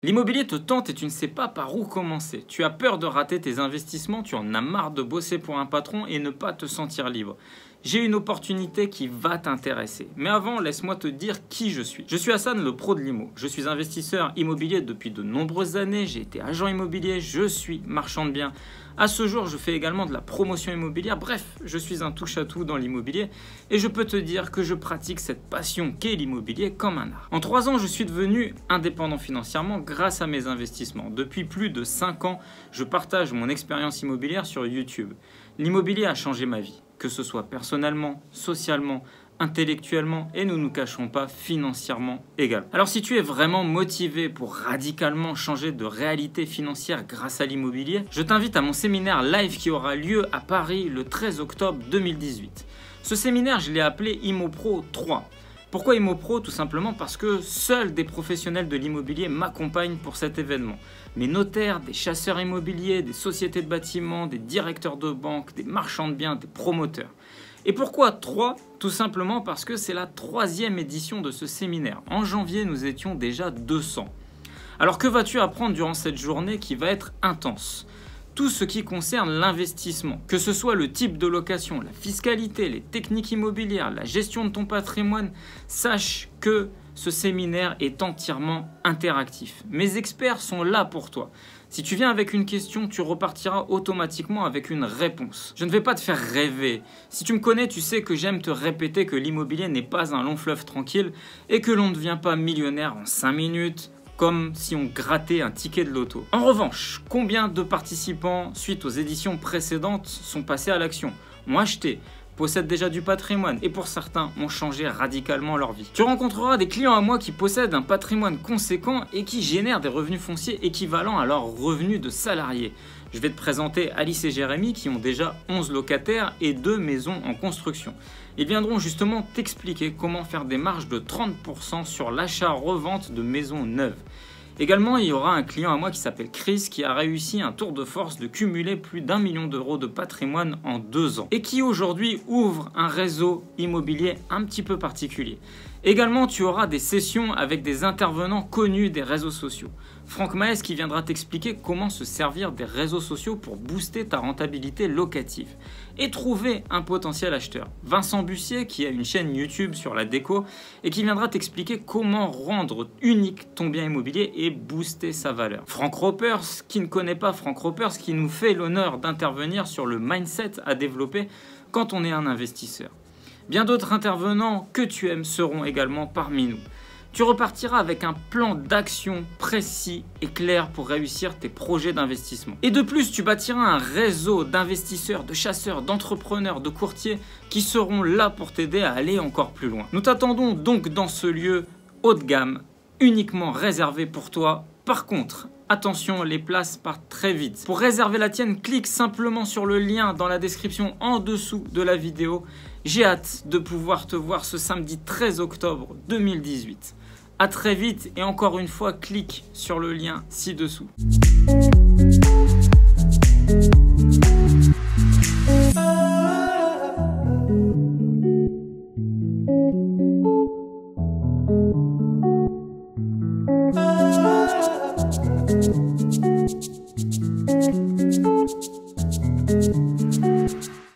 L'immobilier te tente et tu ne sais pas par où commencer. Tu as peur de rater tes investissements, tu en as marre de bosser pour un patron et ne pas te sentir libre. J'ai une opportunité qui va t'intéresser. Mais avant, laisse-moi te dire qui je suis. Je suis Hassan, le pro de l'IMO. Je suis investisseur immobilier depuis de nombreuses années. J'ai été agent immobilier, je suis marchand de biens. À ce jour, je fais également de la promotion immobilière. Bref, je suis un touche-à-tout dans l'immobilier et je peux te dire que je pratique cette passion qu'est l'immobilier comme un art. En 3 ans, je suis devenu indépendant financièrement grâce à mes investissements. Depuis plus de 5 ans, je partage mon expérience immobilière sur YouTube. L'immobilier a changé ma vie, que ce soit personnellement, socialement, intellectuellement et nous ne nous cachons pas financièrement également. Alors si tu es vraiment motivé pour radicalement changer de réalité financière grâce à l'immobilier, je t'invite à mon séminaire live qui aura lieu à Paris le 13 octobre 2018. Ce séminaire, je l'ai appelé IMOPRO 3. Pourquoi IMOPRO? Tout simplement parce que seuls des professionnels de l'immobilier m'accompagnent pour cet événement. Mes notaires, des chasseurs immobiliers, des sociétés de bâtiments, des directeurs de banque, des marchands de biens, des promoteurs. Et pourquoi 3? Tout simplement parce que c'est la 3e édition de ce séminaire. En janvier, nous étions déjà 200. Alors que vas-tu apprendre durant cette journée qui va être intense? Tout ce qui concerne l'investissement, que ce soit le type de location, la fiscalité, les techniques immobilières, la gestion de ton patrimoine, sache que ce séminaire est entièrement interactif. Mes experts sont là pour toi. Si tu viens avec une question, tu repartiras automatiquement avec une réponse. Je ne vais pas te faire rêver. Si tu me connais, tu sais que j'aime te répéter que l'immobilier n'est pas un long fleuve tranquille et que l'on ne devient pas millionnaire en 5 minutes, comme si on grattait un ticket de loto. En revanche, combien de participants, suite aux éditions précédentes, sont passés à l'action, ont acheté, possèdent déjà du patrimoine et pour certains ont changé radicalement leur vie. Tu rencontreras des clients à moi qui possèdent un patrimoine conséquent et qui génèrent des revenus fonciers équivalents à leurs revenus de salariés. Je vais te présenter Alice et Jérémy qui ont déjà 11 locataires et 2 maisons en construction. Ils viendront justement t'expliquer comment faire des marges de 30% sur l'achat-revente de maisons neuves. Également, il y aura un client à moi qui s'appelle Chris qui a réussi un tour de force de cumuler plus d'1 million d'euros de patrimoine en 2 ans et qui aujourd'hui ouvre un réseau immobilier un petit peu particulier. Également, tu auras des sessions avec des intervenants connus des réseaux sociaux. Franck Maes qui viendra t'expliquer comment se servir des réseaux sociaux pour booster ta rentabilité locative et trouver un potentiel acheteur. Vincent Bussier qui a une chaîne YouTube sur la déco et qui viendra t'expliquer comment rendre unique ton bien immobilier et booster sa valeur. Franck Ropers, qui ne connaît pas Franck Ropers, qui nous fait l'honneur d'intervenir sur le mindset à développer quand on est un investisseur. Bien d'autres intervenants que tu aimes seront également parmi nous. Tu repartiras avec un plan d'action précis et clair pour réussir tes projets d'investissement. Et de plus, tu bâtiras un réseau d'investisseurs, de chasseurs, d'entrepreneurs, de courtiers qui seront là pour t'aider à aller encore plus loin. Nous t'attendons donc dans ce lieu haut de gamme, uniquement réservé pour toi. Par contre, attention, les places partent très vite. Pour réserver la tienne, clique simplement sur le lien dans la description en dessous de la vidéo. J'ai hâte de pouvoir te voir ce samedi 13 octobre 2018. À très vite et encore une fois, clique sur le lien ci-dessous.